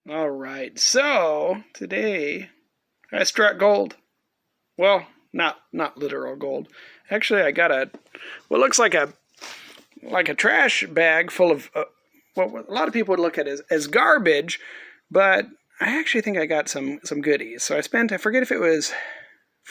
All right. So today I struck gold. Well, not literal gold. Actually, I got what looks like a trash bag full of what a lot of people would look at as garbage, but I actually think I got some goodies. So I forget if it was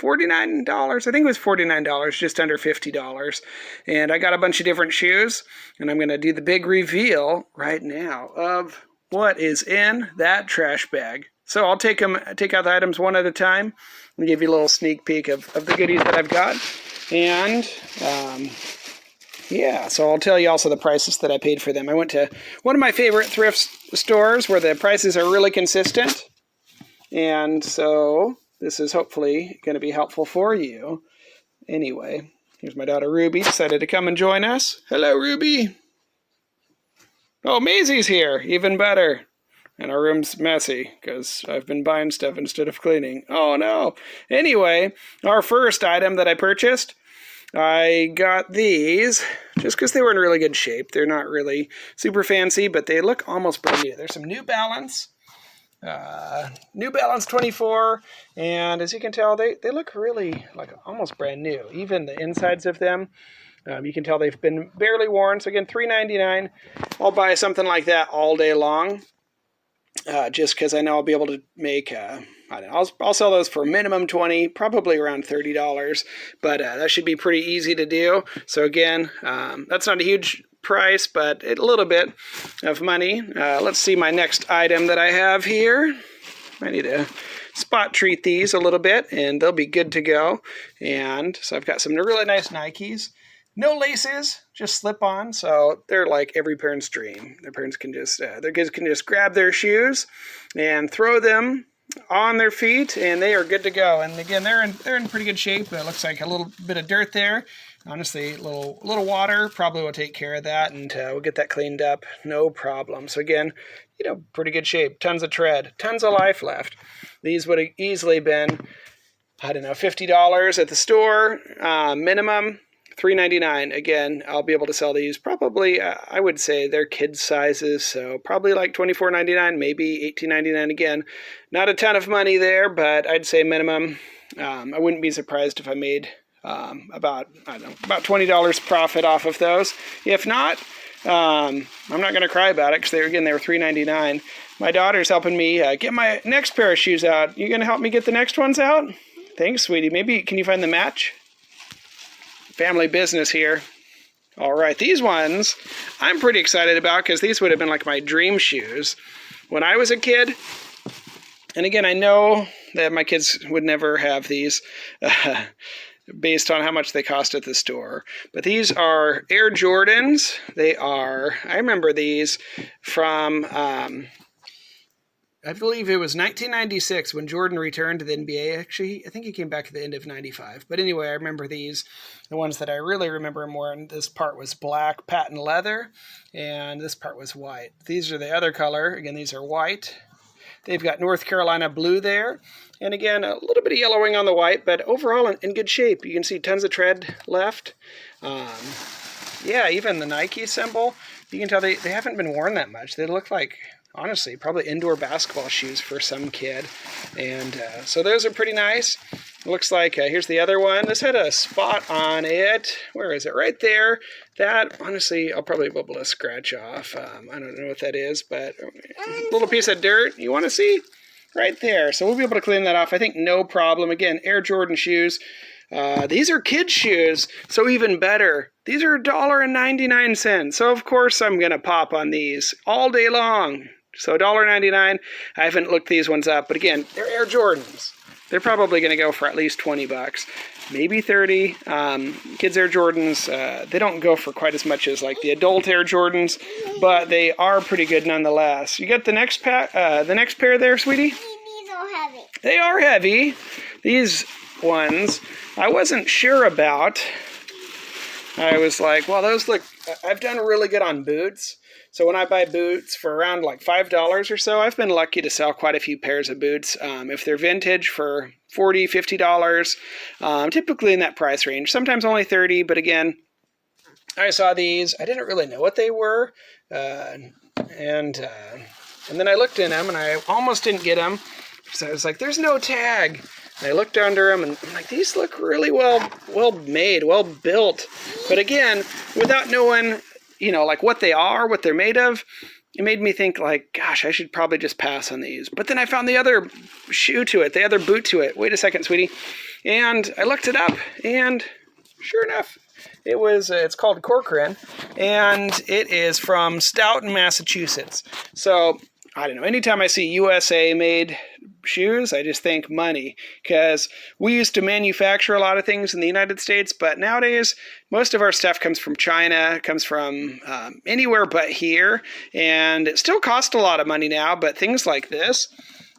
$49. I think it was $49, just under $50. And I got a bunch of different shoes, and I'm going to do the big reveal right now of what is in that trash bag. So I'll take out the items one at a time and give you a little sneak peek of the goodies that I've got. And yeah, so I'll tell you also the prices that I paid for them. I went to one of my favorite thrift stores where the prices are really consistent. And so this is hopefully going to be helpful for you. Anyway, here's my daughter Ruby, decided to come and join us. Hello, Ruby. Oh, Maisie's here, even better. And our room's messy because I've been buying stuff instead of cleaning. Oh no. Anyway, our first item that I purchased, I got these just because they were in really good shape. They're not really super fancy, but they look almost brand new. There's some New Balance. New Balance 24, and as you can tell, they look really like almost brand new. Even the insides of them, you can tell they've been barely worn. So again, $3.99. I'll buy something like that all day long, just because I know I'll be able to make. I don't know, I'll sell those for minimum $20, probably around $30, but that should be pretty easy to do. So again, that's not a huge price, but a little bit of money. Let's see my next item that I have here. I need to spot treat these a little bit, and they'll be good to go. And so I've got some really nice Nikes. No laces, just slip on, so they're like every parent's dream. Their kids can just grab their shoes and throw them on their feet, and they are good to go. And again, they're in pretty good shape. It looks like a little bit of dirt there. Honestly, a little water probably will take care of that, and we'll get that cleaned up, no problem. So again, pretty good shape. Tons of tread, tons of life left. These would have easily been, I don't know, $50 at the store, minimum. $3.99. Again, I'll be able to sell these probably, I would say they're kids sizes, so probably like $24.99, maybe $18.99. Again, not a ton of money there, but I'd say minimum. I wouldn't be surprised if I made about $20 profit off of those. If not, I'm not going to cry about it because they were $3.99. My daughter's helping me get my next pair of shoes out. You going to help me get the next ones out? Thanks, sweetie. Maybe can you find the match? Family business here. All right, these ones I'm pretty excited about because these would have been like my dream shoes when I was a kid. And again, I know that my kids would never have these based on how much they cost at the store. But these are Air Jordans. I remember these from, I believe it was 1996 when Jordan returned to the NBA. Actually, I think he came back at the end of 95. But anyway, I remember these. The ones that I really remember more, and this part was black patent leather, and this part was white. These are the other color. Again, these are white. They've got North Carolina blue there. And again, a little bit of yellowing on the white, but overall in good shape. You can see tons of tread left. Yeah, even the Nike symbol, you can tell they haven't been worn that much. They look like, honestly, probably indoor basketball shoes for some kid. And so those are pretty nice. It looks like, here's the other one. This had a spot on it. Where is it? Right there. That, honestly, I'll probably be able to scratch off. I don't know what that is, but a little piece of dirt. You want to see? Right there. So we'll be able to clean that off, I think, no problem. Again, Air Jordan shoes. These are kids' shoes, so even better. These are $1.99. So, of course, I'm going to pop on these all day long. So $1.99. I haven't looked these ones up, but again, they're Air Jordans. They're probably going to go for at least $20, maybe 30. Kids Air Jordans, they don't go for quite as much as like the adult Air Jordans, but they are pretty good nonetheless. You got the next pair there, sweetie? These are heavy. They are heavy. These ones I wasn't sure about. I was like, well, those look, I've done really good on boots. So when I buy boots for around like $5 or so, I've been lucky to sell quite a few pairs of boots. If they're vintage for $40, $50, typically in that price range. Sometimes only $30, but again, I saw these. I didn't really know what they were. And then I looked in them, and I almost didn't get them. So I was like, there's no tag. And I looked under them, and I'm like, these look really well made, well built. But again, without knowing, like what they are, what they're made of, it made me think like, gosh, I should probably just pass on these. But then I found the other shoe to it, the other boot to it. Wait a second, sweetie. And I looked it up, and sure enough, it's called Corcoran, and it is from Stoughton, Massachusetts. So, I don't know, anytime I see USA-made shoes, I just think money, because we used to manufacture a lot of things in the United States, but nowadays, most of our stuff comes from China, comes from anywhere but here, and it still costs a lot of money now, but things like this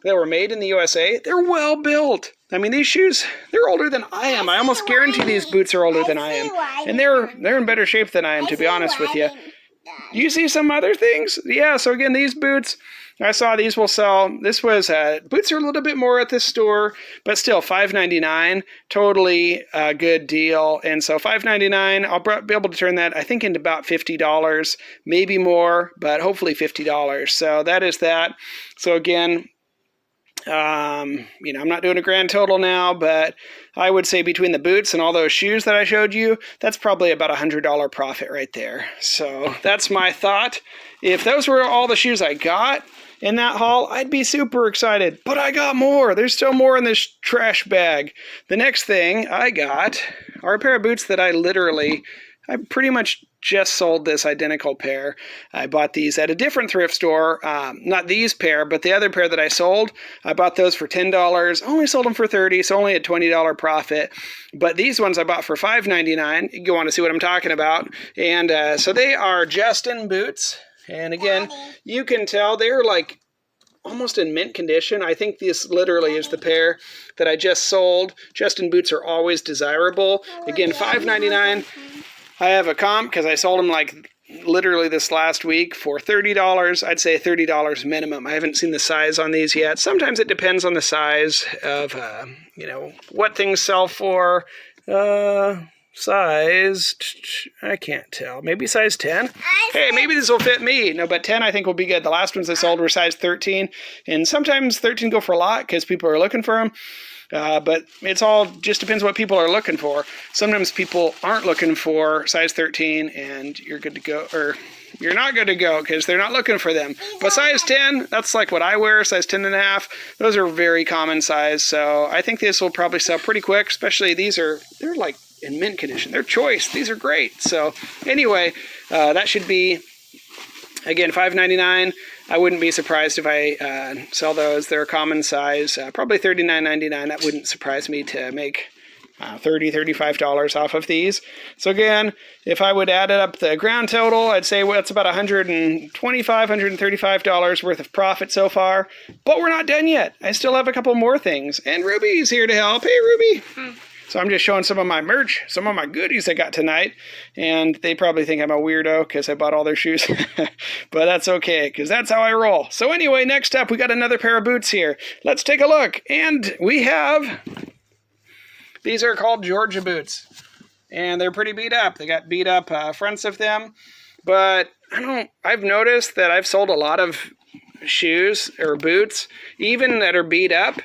that were made in the USA, they're well built. I mean, these shoes, they're older than I am. I almost guarantee these boots are older than I am. And they're in better shape than I am, to be honest with you. You see some other things? Yeah, so again, these boots, I saw these will sell. This was, boots are a little bit more at this store, but still $5.99, totally a good deal. And so $5.99, I'll be able to turn that, I think, into about $50, maybe more, but hopefully $50. So that is that. So again, I'm not doing a grand total now, but I would say between the boots and all those shoes that I showed you, that's probably about $100 profit right there. So that's my thought. If those were all the shoes I got in that haul, I'd be super excited. But I got more. There's still more in this trash bag. The next thing I got are a pair of boots that I pretty much just sold this identical pair. I bought these at a different thrift store. Not these pair, but the other pair that I sold. I bought those for $10. Only sold them for $30, so only a $20 profit. But these ones I bought for $5.99. You want to see what I'm talking about. And so they are Justin boots. And again, you can tell they're like almost in mint condition. I think this literally is the pair that I just sold. Justin boots are always desirable. Again, $5.99. I have a comp because I sold them like literally this last week for $30. I'd say $30 minimum. I haven't seen the size on these yet. Sometimes it depends on the size of, what things sell for. Size, I can't tell. Maybe size 10? Hey, maybe this will fit me. No, but 10 I think will be good. The last ones I sold were size 13. And sometimes 13 go for a lot because people are looking for them. But it's all just depends what people are looking for. Sometimes people aren't looking for size 13 and you're good to go, or you're not good to go because they're not looking for them. But size 10, that's like what I wear, size 10 and a half. Those are very common size. So I think this will probably sell pretty quick, especially they're like in mint condition. They're choice. These are great. So anyway, that should be, again, $5.99. I wouldn't be surprised if I sell those. They're a common size, probably $39.99. That wouldn't surprise me to make $30, $35 off of these. So again, if I would add up the ground total, I'd say that's about $125, $135 worth of profit so far. But we're not done yet. I still have a couple more things. And Ruby's here to help. Hey, Ruby. So I'm just showing some of my merch, some of my goodies I got tonight. And they probably think I'm a weirdo because I bought all their shoes. But that's okay, because that's how I roll. So anyway, next up, we got another pair of boots here. Let's take a look. And we have, these are called Georgia boots. And they're pretty beat up. They got beat up fronts of them. But I've noticed that I've sold a lot of shoes or boots, even that are beat up.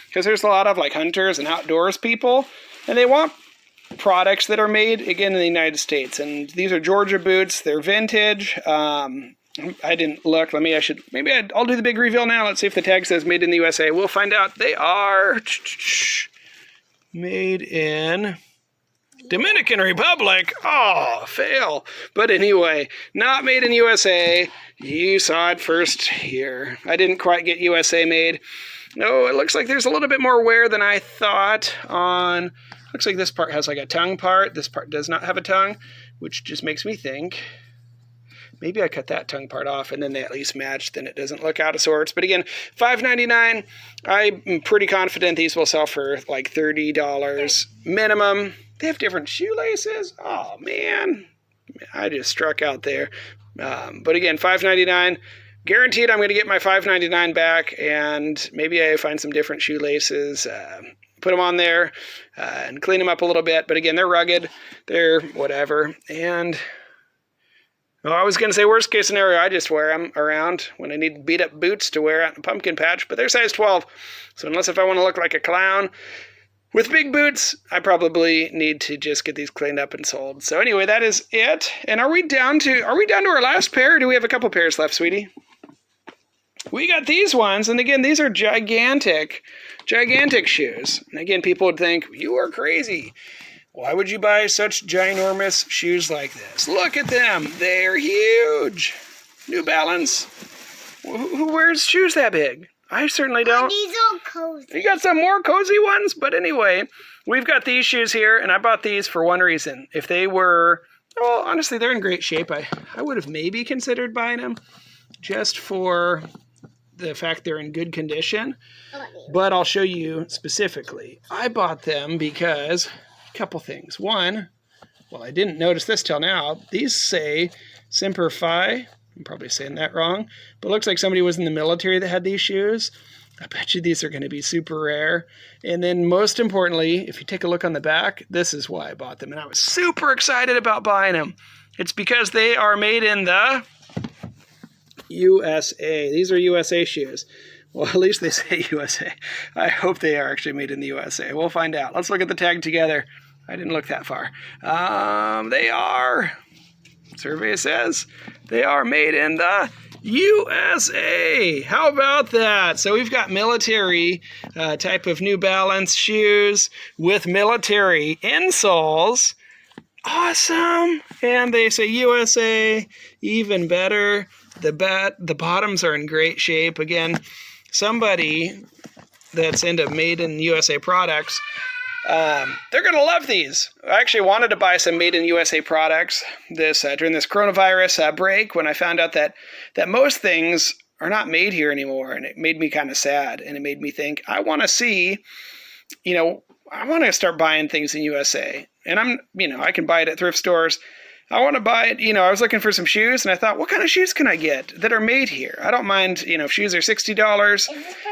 Because there's a lot of like hunters and outdoors people. And they want products that are made, again, in the United States. And these are Georgia boots. They're vintage. I didn't look. I'll do the big reveal now. Let's see if the tag says made in the USA. We'll find out. They are made in Dominican Republic. Oh, fail. But anyway, not made in USA. You saw it first here. I didn't quite get USA made. No, it looks like there's a little bit more wear than I thought on. Looks like this part has like a tongue part. This part does not have a tongue, which just makes me think maybe I cut that tongue part off and then they at least match. Then it doesn't look out of sorts. But again, $5.99. I'm pretty confident these will sell for like $30 minimum. They have different shoelaces. Oh, man. I just struck out there. But again, $5.99. Guaranteed I'm going to get my $5.99 back, and maybe I find some different shoelaces, put them on there, and clean them up a little bit. But again, they're rugged. They're whatever. And Well, I was going to say worst case scenario, I just wear them around when I need beat up boots to wear out in a pumpkin patch, but they're size 12. So unless if I want to look like a clown with big boots, I probably need to just get these cleaned up and sold. So anyway, that is it. And are we down to our last pair, or do we have a couple pairs left, sweetie? We got these ones, and again, these are gigantic shoes. And again, people would think, you are crazy. Why would you buy such ginormous shoes like this? Look at them. They're huge. New Balance. Who wears shoes that big? I certainly don't. These are cozy. You got some more cozy ones? But anyway, we've got these shoes here, and I bought these for one reason. If they were, well, honestly, they're in great shape. I would have maybe considered buying them just for the fact they're in good condition. But I'll show you specifically. I bought them because couple things. One, well, I didn't notice this till now. These say Semper Fi. I'm probably saying that wrong, but it looks like somebody was in the military that had these shoes. I bet you these are going to be super rare. And then most importantly, if you take a look on the back, this is why I bought them. And I was super excited about buying them. It's because they are made in the USA. These are USA shoes. Well, at least they say USA. I hope they are actually made in the USA. We'll find out. Let's look at the tag together. I didn't look that far. They are, survey says, they are made in the USA. How about that? So we've got military type of New Balance shoes with military insoles. Awesome. And they say USA, even better. The bottoms are in great shape. Again, somebody that's into made in USA products, they're going to love these. I actually wanted to buy some made in USA products during this coronavirus break when I found out that most things are not made here anymore. And it made me kind of sad. And it made me think, I want to see, I want to start buying things in USA. And I can buy it at thrift stores. I want to buy it, I was looking for some shoes and I thought, what kind of shoes can I get that are made here? I don't mind, if shoes are $60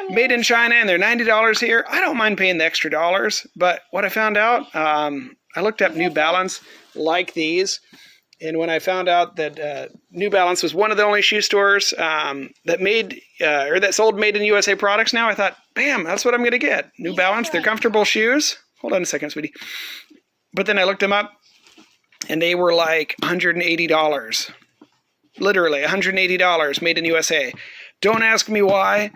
made in China and they're $90 here. I don't mind paying the extra dollars. But what I found out, I looked up New Balance like these. And when I found out that New Balance was one of the only shoe stores that sold made in USA products now, I thought, bam, that's what I'm going to get. New Balance, they're comfortable shoes. Hold on a second, sweetie. But then I looked them up. And they were like $180. Literally $180 made in USA. Don't ask me why.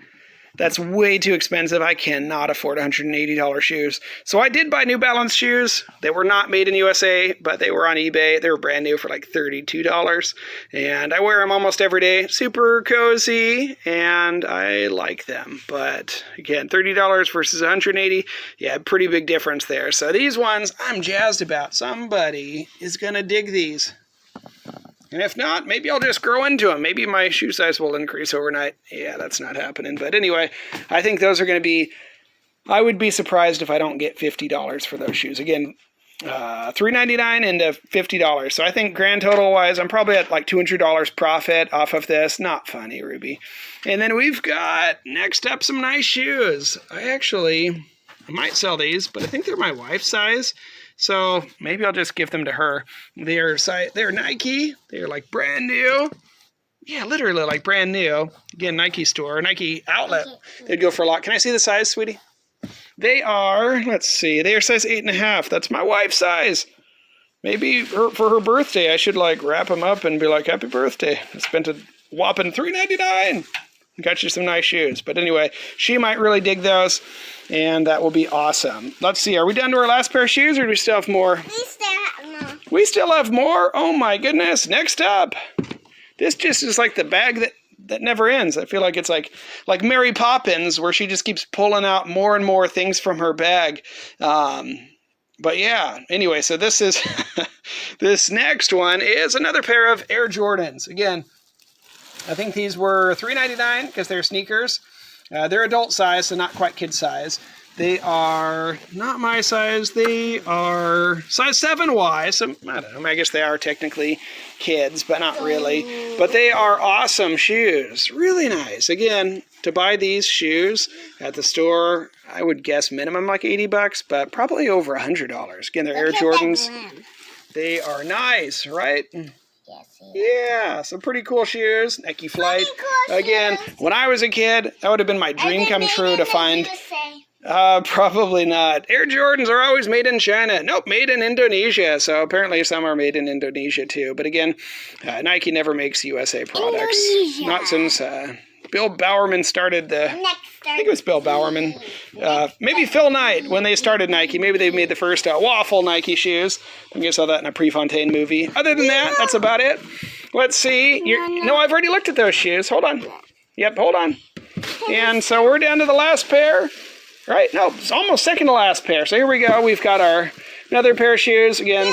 That's way too expensive. I cannot afford $180 shoes. So I did buy New Balance shoes. They were not made in USA, but they were on eBay. They were brand new for like $32. And I wear them almost every day. Super cozy, and I like them. But again, $30 versus $180. Yeah, pretty big difference there. So these ones, I'm jazzed about. Somebody is going to dig these. And if not, maybe I'll just grow into them. Maybe my shoe size will increase overnight. Yeah, that's not happening. But anyway, I think those are going to be, I would be surprised if I don't get $50 for those shoes. Again, $3.99 into $50. So I think grand total wise, I'm probably at like $200 profit off of this. Not funny, Ruby. And then we've got, next up, some nice shoes. I might sell these, but I think they're my wife's size. So maybe I'll just give them to her. They're Nike. They're like brand new. Yeah, literally like brand new. Again, Nike store, Nike outlet. They'd go for a lot. Can I see the size, sweetie? They are, let's see, they are size 8.5. That's my wife's size. Maybe for her birthday, I should like wrap them up and be like, happy birthday. I spent a whopping $3.99. Got you some nice shoes. But anyway, she might really dig those, and that will be awesome. Let's see. Are we down to our last pair of shoes, or do we still have more? We still have more. We still have more? Oh, my goodness. Next up. This just is like the bag that never ends. I feel like it's like Mary Poppins, where she just keeps pulling out more and more things from her bag. But yeah, anyway, so this is this next one is another pair of Air Jordans. Again, I think these were $3.99 because they're sneakers. They're adult size, so not quite kid size. They are not my size. They are size 7Y. So I don't know. I guess they are technically kids, but not really. But they are awesome shoes. Really nice. Again, to buy these shoes at the store, I would guess minimum like $80, but probably over $100. Again, they're Air Jordans. They are nice, right? Yes. Yeah, some pretty cool shoes. Nike Flight. cool Again, shoes. when I was a kid, that would have been my dream come true to find. Probably not. Air Jordans are always made in China. Nope, made in Indonesia. So apparently some are made in Indonesia too. But again, Nike never makes USA products. Indonesia. Not since Bill Bowerman started the... I think it was Bill Bowerman. Maybe Phil Knight when they started Nike. Maybe they made the first waffle Nike shoes. I think I saw that in a Prefontaine movie. Other than that, that's about it. Let's see. No, I've already looked at those shoes. Hold on. Yep, hold on. And so we're down to the last pair. Right? No, it's almost second to last pair. So here we go. We've got another pair of shoes. Again,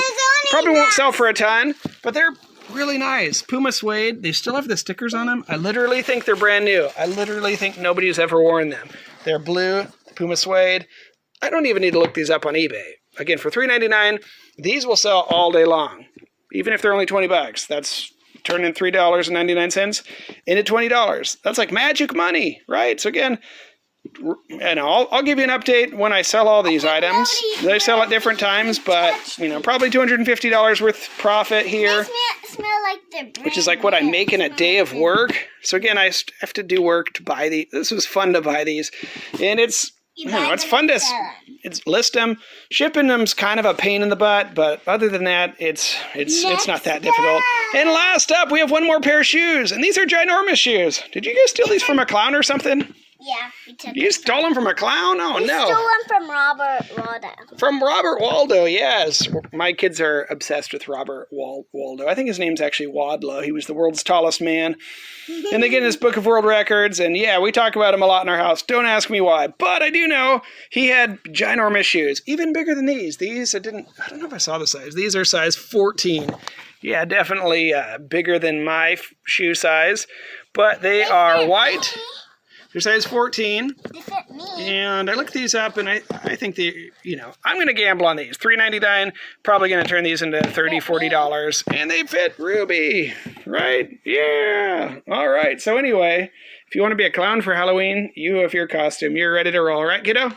probably won't sell for a ton, but they're really nice. Puma suede. They still have the stickers on them. I literally think they're brand new. I literally think nobody's ever worn them. They're blue, Puma suede. I don't even need to look these up on eBay. Again, for $3.99, these will sell all day long. Even if they're only $20. That's turning $3.99 into $20. That's like magic money, right? So again, and I'll give you an update when I sell all these items. They sell at different times, but probably $250 worth profit here, Smell like the which is like what I make in a day of work. So again, I have to do work to buy these. This was fun to buy these, and it's fun to list them. Shipping them's kind of a pain in the butt, but other than that, it's not that difficult. And last up, we have one more pair of shoes, and these are ginormous shoes. Did you guys steal these from a clown or something? Yeah, we took You stole them from a clown? Oh, We no. stole them from Robert Waldo. From Robert Waldo, yes. My kids are obsessed with Robert Waldo. I think his name's actually Wadlow. He was the world's tallest man. And they get in his Book of World Records, and yeah, we talk about him a lot in our house. Don't ask me why. But I do know he had ginormous shoes, even bigger than these. These, I don't know if I saw the size. These are size 14. Yeah, definitely bigger than my shoe size. But they are white. They're size 14, They fit me. and I looked these up, and I think I'm going to gamble on these. $3.99, probably going to turn these into $30, $40, and they fit Ruby, right? Yeah. All right. So anyway, if you want to be a clown for Halloween, you have your costume. You're ready to roll, right, kiddo?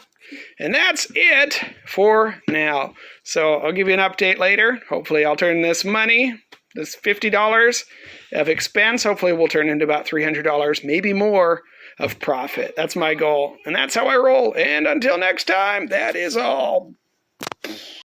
And that's it for now. So I'll give you an update later. Hopefully I'll turn this money, this $50 of expense, hopefully will turn into about $300, maybe more, of profit. That's my goal. And that's how I roll. And until next time, that is all.